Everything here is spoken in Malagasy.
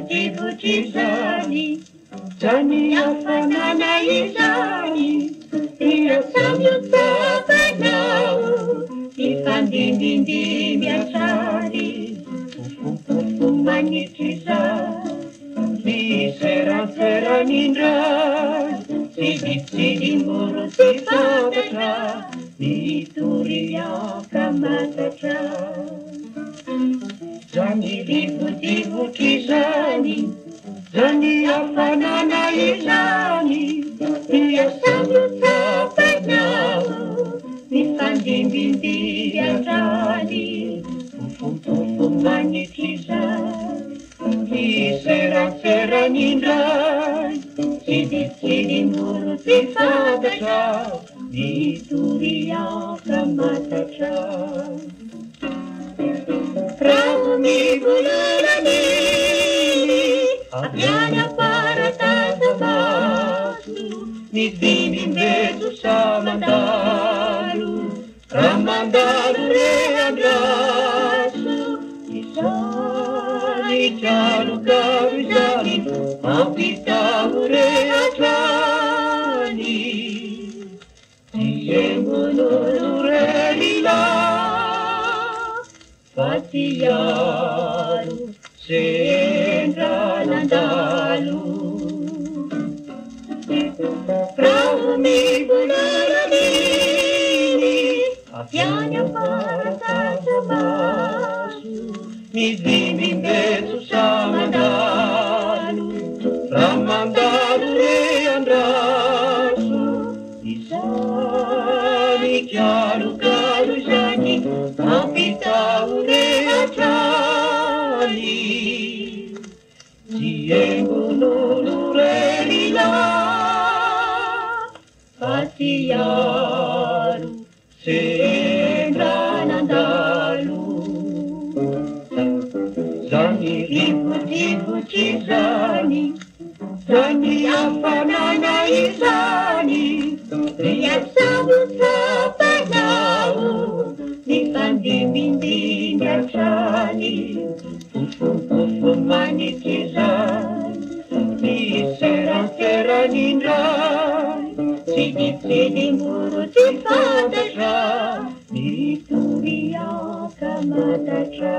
rivotry zany zany hafanana izany ia samiotapanao ifandindindimy atrany fofofofo manitry zany seranseranindray tsiditsidimboro tsy fantatra mitoriaka matatra zany rivotry zany zany hafanana izany ia samiotapanao mifandindindimy atrany fofofofo manitry zany seranseranindray tsiditsidimboro tsy fantatra mitoriaka matatra raha mivololany avy any aparatasabaso ny dimimbeto sa mandalo raha mandalo re andraso izany kalokalo izany mampitaho re atrany tiengonolo re lilahy fa tiaro sendra nandalo raha mivololany avy any aparatasabaso ny dimimbeto sa mandalo raha mandalo re andraso izany kalokalo izany mampitaho re atrany tiengonolo re lilahy fa tiaro sendra nandalo zany rivotry zany zany hafanana izany ia samiotapanao mifandimindimy atrany fofofofo manitry zany seranseranindray tsiditsidimboro tsy fantatra mitoriaka matatra